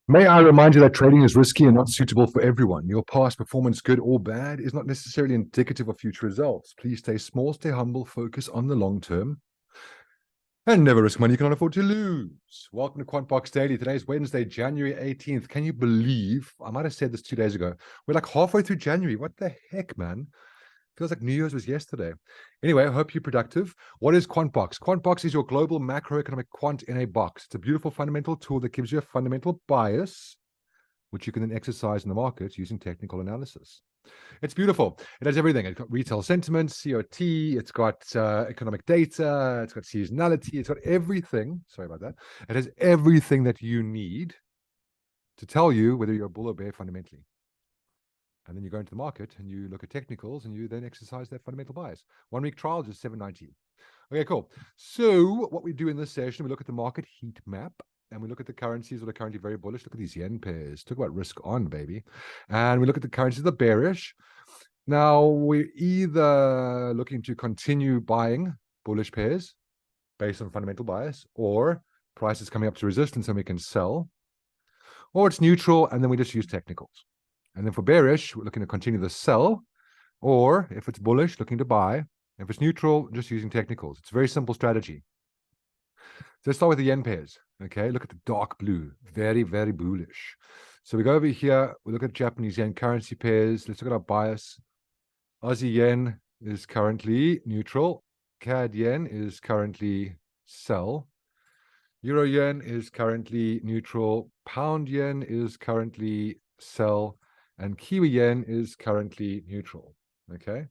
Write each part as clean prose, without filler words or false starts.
May I remind you that trading is risky and not suitable for everyone. Your past performance, good or bad, is not necessarily indicative of future results. Please stay small, stay humble, focus on the long term, and never risk money you cannot afford to lose. Welcome to QuantBox Daily. Today is Wednesday, January 18th. Can you believe? I might have said this 2 days ago. We're like halfway through January. What the heck, man? Feels like New Year's was yesterday. Anyway, I hope you're productive. What is QuantBox? QuantBox is your global macroeconomic quant in a box. It's a beautiful fundamental tool that gives you a fundamental bias, which you can then exercise in the market using technical analysis. It's beautiful. It has everything. It's got retail sentiment, COT, it's got economic data, it's got seasonality, it's got everything. Sorry about that. It has everything that you need to tell you whether you're a bull or bear fundamentally. And then you go into the market and you look at technicals and you then exercise that fundamental bias. 1 week trial, just 719. Okay, cool. So what we do in this session, we look at the market heat map and we look at the currencies that are currently very bullish. Look at these yen pairs. Talk about risk on, baby. And we look at the currencies that are bearish. Now, we're either looking to continue buying bullish pairs based on fundamental bias, or prices coming up to resistance and we can sell, or it's neutral and then we just use technicals. And then for bearish, we're looking to continue the sell, or if it's bullish, looking to buy. If it's neutral, just using technicals. It's a very simple strategy. So let's start with the yen pairs. Okay, look at the dark blue. Very, very bullish. So we go over here, we look at Japanese yen currency pairs. Let's look at our bias. Aussie yen is currently neutral. CAD yen is currently sell. Euro yen is currently neutral. Pound yen is currently sell. And Kiwi yen is currently neutral. Okay.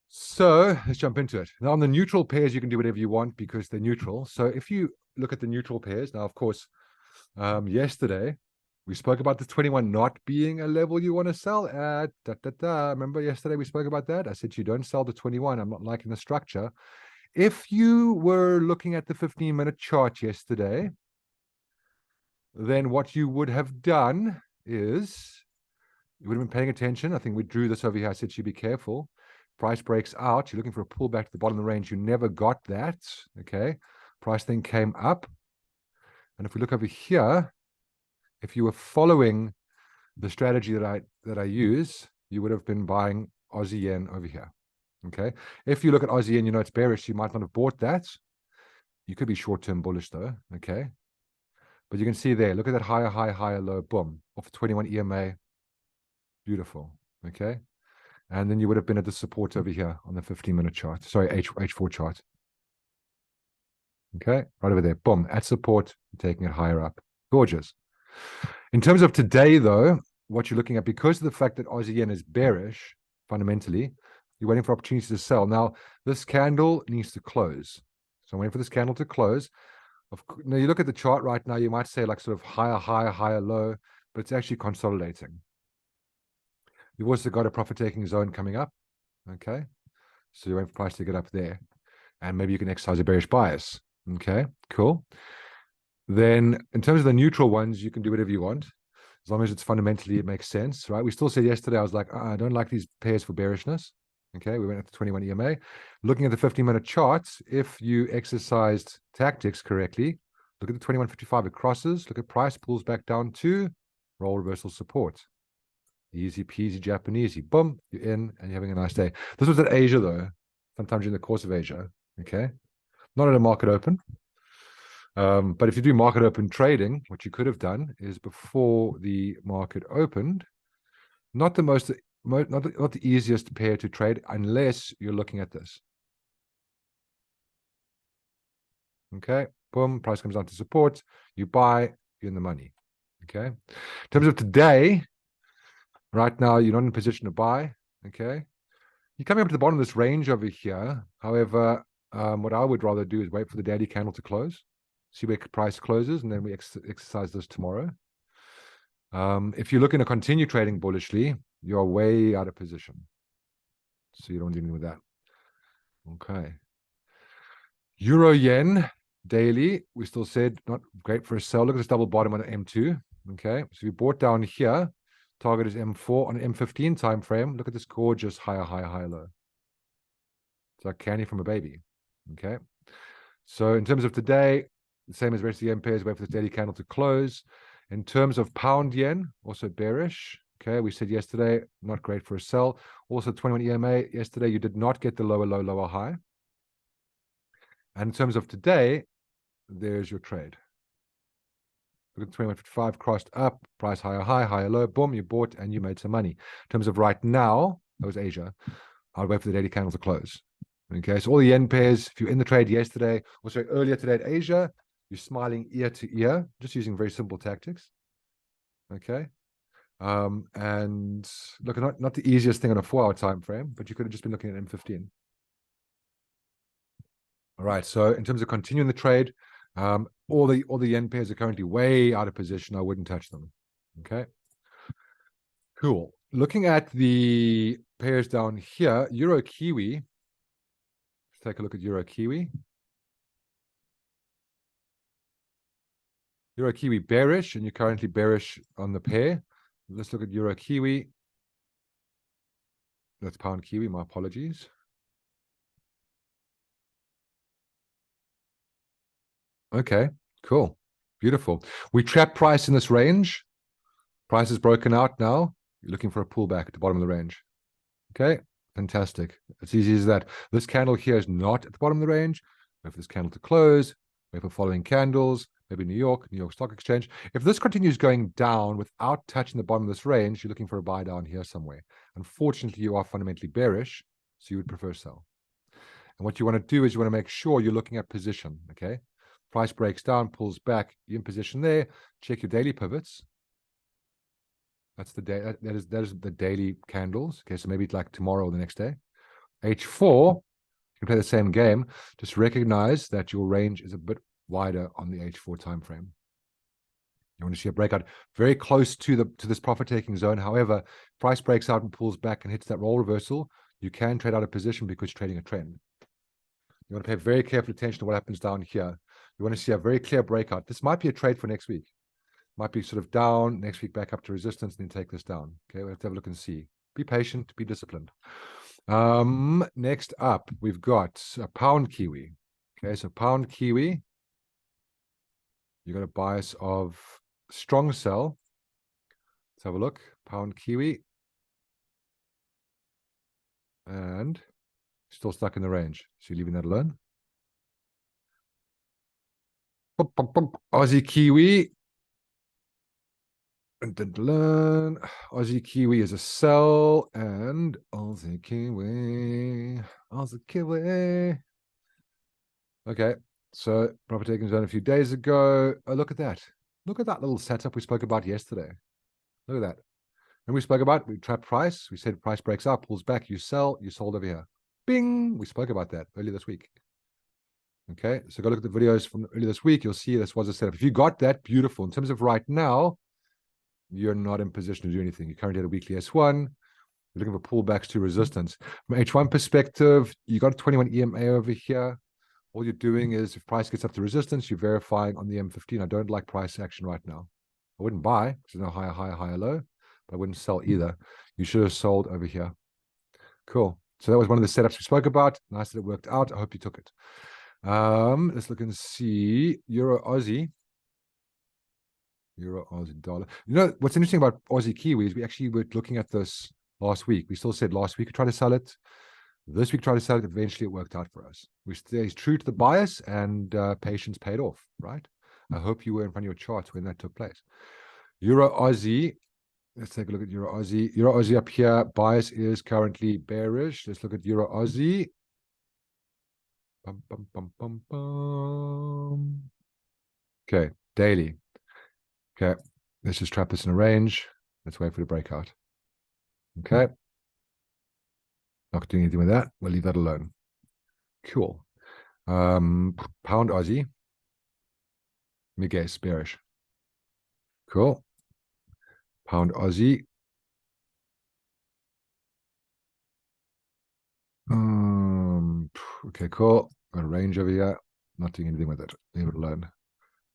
So let's jump into it. Now, on the neutral pairs, you can do whatever you want because they're neutral. So if you look at the neutral pairs, now, of course, yesterday, we spoke about the 21 not being a level you want to sell at. Remember yesterday we spoke about that? I said you don't sell the 21. I'm not liking the structure. If you were looking at the 15-minute chart yesterday, then what you would have done is you would have been paying attention. I think we drew this over here. I said you be careful. Price breaks out. You're looking for a pullback to the bottom of the range. You never got that. Okay. Price then came up. And if we look over here, if you were following the strategy that I use, you would have been buying Aussie yen over here. Okay. If you look at Aussie yen, you know it's bearish. You might not have bought that. You could be short-term bullish though. Okay. But you can see there, look at that higher high, higher low, boom, off 21 EMA. Beautiful. Okay. And then you would have been at the support over here on the 15-minute chart. Sorry, H4 chart. Okay, right over there. Boom, at support, taking it higher up. Gorgeous. In terms of today, though, what you're looking at, because of the fact that Aussie yen is bearish, fundamentally, you're waiting for opportunities to sell. Now, this candle needs to close. So I'm waiting for this candle to close. Now, you look at the chart right now, you might say like sort of higher, higher, higher, low, but it's actually consolidating. You've also got a profit-taking zone coming up, okay? So you're waiting for price to get up there. And maybe you can exercise a bearish bias, okay? Cool. Then in terms of the neutral ones, you can do whatever you want, as long as it's fundamentally, it makes sense, right? We still said yesterday, I was like, I don't like these pairs for bearishness, okay? We went up to 21 EMA. Looking at the 15-minute charts, if you exercised tactics correctly, look at the 21.55, it crosses, look at price, pulls back down to roll reversal support. Easy peasy Japanesey. Boom, you're in and you're having a nice day. This was at Asia, though, sometime during the course of Asia. Okay. Not at a market open. But if you do market open trading, what you could have done is before the market opened, not the easiest pair to trade unless you're looking at this. Okay. Boom, price comes down to support. You buy, you're in the money. Okay. In terms of today, right now, you're not in a position to buy, okay? You're coming up to the bottom of this range over here. However, what I would rather do is wait for the daily candle to close, see where price closes, and then we exercise this tomorrow. If you're looking to continue trading bullishly, you're way out of position. So you don't do anything with that. Okay. Euro yen daily, we still said not great for a sell. Look at this double bottom on an M2. Okay. So we bought down here. Target is M4 on an M15 time frame. Look at this gorgeous higher, higher, higher low. It's like candy from a baby. Okay. So in terms of today, the same as the rest of the M pairs, wait for the daily candle to close. In terms of pound yen, also bearish. Okay, we said yesterday, not great for a sell. Also 21 EMA, yesterday you did not get the lower low, lower high. And in terms of today, there's your trade. Look at 21.55, crossed up, price higher high, higher low, boom, you bought and you made some money. In terms of right now, that was Asia. I'll wait for the daily candles to close. Okay, so all the yen pairs, if you're in the trade yesterday, or sorry, earlier today at Asia, you're smiling ear to ear, just using very simple tactics. Okay. And look, not the easiest thing on a 4-hour time frame, but you could have just been looking at M15. All right. So in terms of continuing the trade, all the yen pairs are currently way out of position. I wouldn't touch them. Okay. Cool. Looking at the pairs down here, Euro Kiwi. Let's take a look at Euro Kiwi. Euro Kiwi bearish, and you're currently bearish on the pair. Let's look at Euro Kiwi. That's pound Kiwi. My apologies. Okay, cool. Beautiful. We trap price in this range. Price is broken out now. You're looking for a pullback at the bottom of the range. Okay, fantastic. It's easy as that. This candle here is not at the bottom of the range. Wait for this candle to close. Wait for following candles. Maybe New York Stock Exchange. If this continues going down without touching the bottom of this range, you're looking for a buy down here somewhere. Unfortunately, you are fundamentally bearish, so you would prefer sell. And what you want to do is you want to make sure you're looking at position, okay? Price breaks down, pulls back, you're in position there. Check your daily pivots. That's the day. That is the daily candles. Okay, so maybe it's like tomorrow or the next day. H4, you can play the same game. Just recognize that your range is a bit wider on the H4 time frame. You want to see a breakout very close to this profit-taking zone. However, price breaks out and pulls back and hits that roll reversal, you can trade out of position because you're trading a trend. You want to pay very careful attention to what happens down here. You want to see a very clear breakout. This might be a trade for next week. Might be sort of down, next week back up to resistance, and then take this down. Okay, we'll have to have a look and see. Be patient, be disciplined. Next up, we've got a pound Kiwi. Okay, so pound Kiwi, you got a bias of strong sell. Let's have a look. Pound Kiwi. And still stuck in the range. So you're leaving that alone. Aussie Kiwi. Aussie Kiwi is a sell, and Aussie Kiwi. Okay, so profit taking zone a few days ago. Oh, look at that. Look at that little setup we spoke about yesterday. Look at that. And we spoke about, we trap price. We said price breaks up, pulls back, you sell, you sold over here. Bing! We spoke about that earlier this week. Okay, so go look at the videos from earlier this week. You'll see this was a setup. If you got that, beautiful. In terms of right now, you're not in position to do anything. You currently at a weekly S1. You're looking for pullbacks to resistance. From H1 perspective, you got a 21 EMA over here. All you're doing is if price gets up to resistance, you're verifying on the M15. I don't like price action right now. I wouldn't buy because there's no higher, higher, higher low, but I wouldn't sell either. You should have sold over here. Cool. So that was one of the setups we spoke about. Nice that it worked out. I hope you took it. Let's look and see. Euro Aussie. Euro Aussie dollar. You know, what's interesting about Aussie Kiwi is we actually were looking at this last week. We still said last week we tried to sell it. This week tried to sell it. Eventually it worked out for us. We stayed true to the bias and patience paid off, right? I hope you were in front of your charts when that took place. Euro Aussie. Let's take a look at Euro Aussie. Euro Aussie up here. Bias is currently bearish. Let's look at Euro Aussie. Bum, bum, bum, bum, bum. Okay, daily. Okay, let's just trap this in a range. Let's wait for the breakout. Okay. Not doing anything with that. We'll leave that alone. Cool. Pound Aussie. Let me guess, bearish. Cool. Pound Aussie. Okay, cool. Got a range over here. Not doing anything with it. Leave it alone.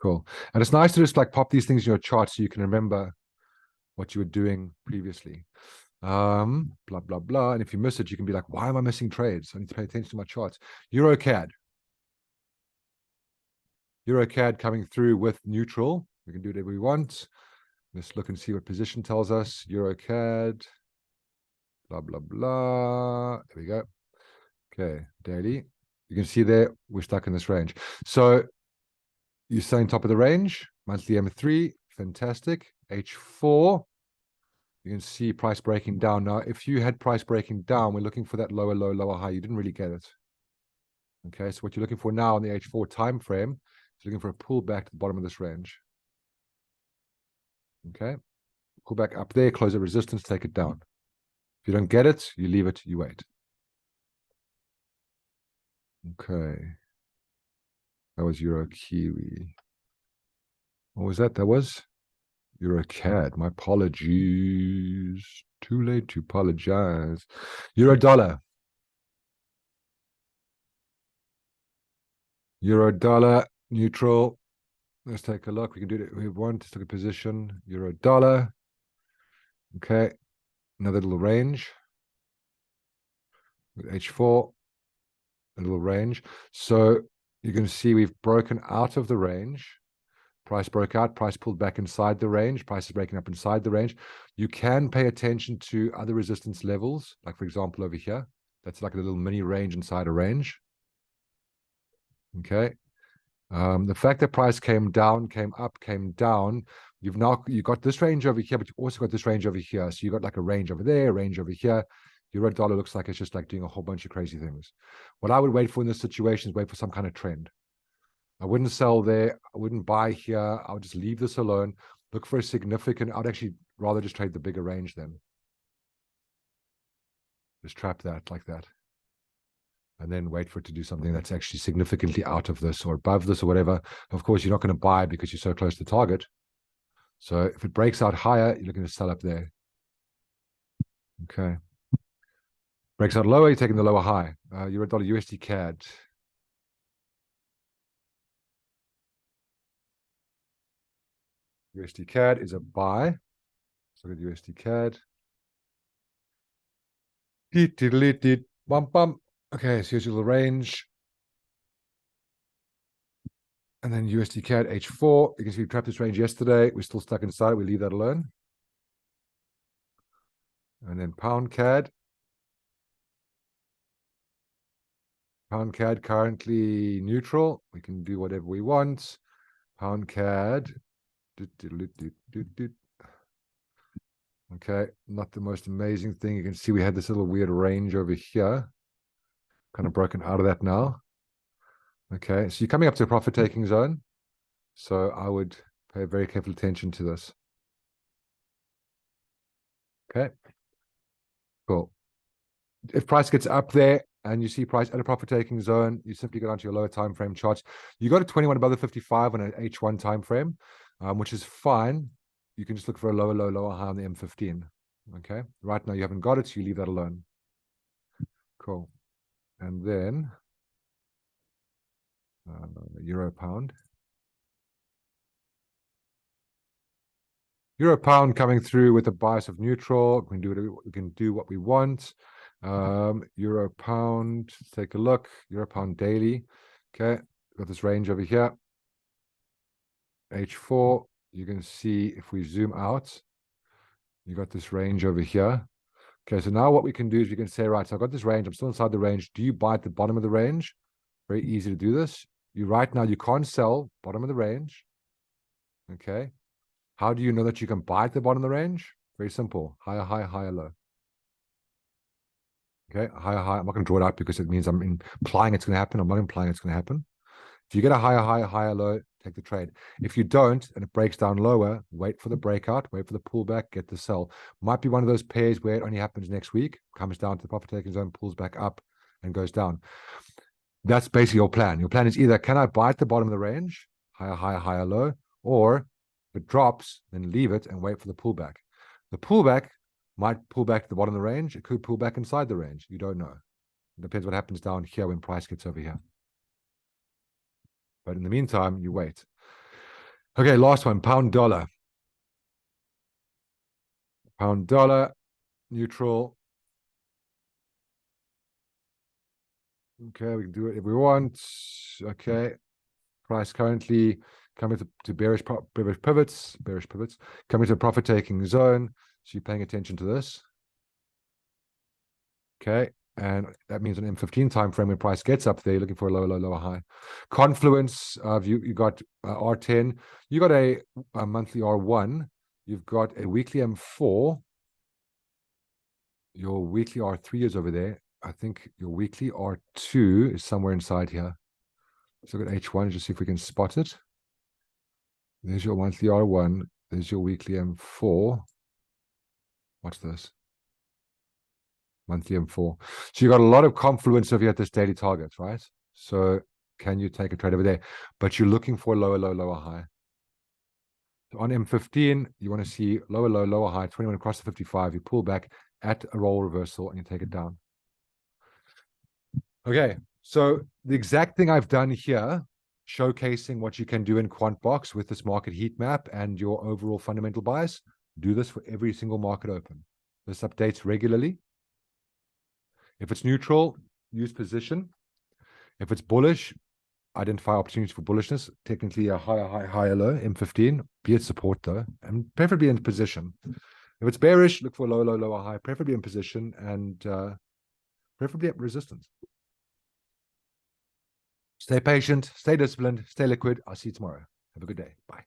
Cool. And it's nice to just like pop these things in your chart so you can remember what you were doing previously. Blah, blah, blah. And if you miss it, you can be like, why am I missing trades? I need to pay attention to my charts. EuroCAD. EuroCAD coming through with neutral. We can do whatever we want. Let's look and see what position tells us. Euro CAD, blah, blah, blah. There we go. Okay, daily. You can see there, we're stuck in this range. So you're saying top of the range, monthly M3, fantastic. H4, you can see price breaking down. Now, if you had price breaking down, we're looking for that lower low, lower high. You didn't really get it. Okay, so what you're looking for now on the H4 time frame is looking for a pullback to the bottom of this range. Okay, pull back up there, close at resistance, take it down. If you don't get it, you leave it, you wait. Okay, that was Euro Kiwi. What was that? That was Euro CAD. My apologies. Too late to apologize. Euro dollar. Euro dollar neutral. Let's take a look. We can do it. We want to take a position. Euro dollar. Okay. Another little range. With H4. A little range. So you can see we've broken out of the range. Price broke out, price pulled back inside the range, price is breaking up inside the range. You can pay attention to other resistance levels, like for example over here. That's like a little mini range inside a range. Okay. The fact that price came down, came up, came down, you got this range over here, but you've also got this range over here. So you got like a range over there, a range over here. Euro dollar looks like it's just like doing a whole bunch of crazy things. What I would wait for in this situation is wait for some kind of trend. I wouldn't sell there. I wouldn't buy here. I would just leave this alone. Look for a significant. I would actually rather just trade the bigger range then. Just trap that like that. And then wait for it to do something that's actually significantly out of this or above this or whatever. Of course, you're not going to buy because you're so close to target. So if it breaks out higher, you're looking to sell up there. Okay. Breaks out lower, you're taking the lower high. Euro dollar USD CAD. USD CAD is a buy. Let's look at USD CAD. Bum, bum. Okay, so here's your little range. And then USD CAD H4. You can see we trapped this range yesterday. We're still stuck inside it. We leave that alone. And then pound CAD. Pound CAD currently neutral. We can do whatever we want. Pound CAD. Okay, not the most amazing thing. You can see we had this little weird range over here. Kind of broken out of that now. Okay, so you're coming up to a profit-taking zone. So I would pay very careful attention to this. Okay, cool. If price gets up there and you see price at a profit-taking zone, you simply go down to your lower time frame charts. You got a 21 above the 55 on an H1 time frame, which is fine. You can just look for a lower low, lower high on the M15. Okay, right now you haven't got it, so you leave that alone. Cool. And then euro pound. Euro pound coming through with a bias of neutral. We can do what we want. Euro pound, let's take a look. Euro pound daily. Okay, got this range over here. H4. You can see if we zoom out, you got this range over here. Okay, so now what we can do is we can say, right, so I've got this range. I'm still inside the range. Do you buy at the bottom of the range? Very easy to do this. Right now, you can't sell bottom of the range. Okay. How do you know that you can buy at the bottom of the range? Very simple. Higher, higher, higher, low. Okay, higher, higher. I'm not going to draw it out because it means I'm implying it's going to happen. I'm not implying it's going to happen. If you get a higher, higher, higher, low, take the trade. If you don't, and it breaks down lower, wait for the breakout, wait for the pullback, get the sell. Might be one of those pairs where it only happens next week, comes down to the profit-taking zone, pulls back up, and goes down. That's basically your plan. Your plan is either, can I buy at the bottom of the range, higher, higher, higher, low, or if it drops, then leave it and wait for the pullback. The pullback might pull back to the bottom of the range. It could pull back inside the range. You don't know. It depends what happens down here when price gets over here. But in the meantime, you wait. Okay, last one, pound dollar. Pound dollar, neutral. Okay, we can do it if we want. Okay, price currently coming to bearish pivots, coming to a profit-taking zone. So you're paying attention to this. Okay, and that means an M15 time frame when price gets up there, you're looking for a lower high. Confluence of you got R10, you got a monthly R1, you've got a weekly M4. Your weekly R3 is over there. I think your weekly R2 is somewhere inside here. So look at H1, just see if we can spot it. There's your monthly R1. There's your weekly M4. Watch this. Monthly M4. So you got a lot of confluence over here at this daily target, right? So can you take a trade over there? But you're looking for lower high. So on M15, you want to see lower high, 21 across the 55. You pull back at a roll reversal and you take it down. Okay, so the exact thing I've done here, showcasing what you can do in QuantBox with this market heat map and your overall fundamental bias, do this for every single market open. This updates regularly. If it's neutral, use position. If it's bullish, identify opportunities for bullishness. Technically a higher low, M15, be it support though, and preferably in position. If it's bearish, look for lower high, preferably in position, and preferably at resistance. Stay patient, stay disciplined, stay liquid. I'll see you tomorrow. Have a good day. Bye.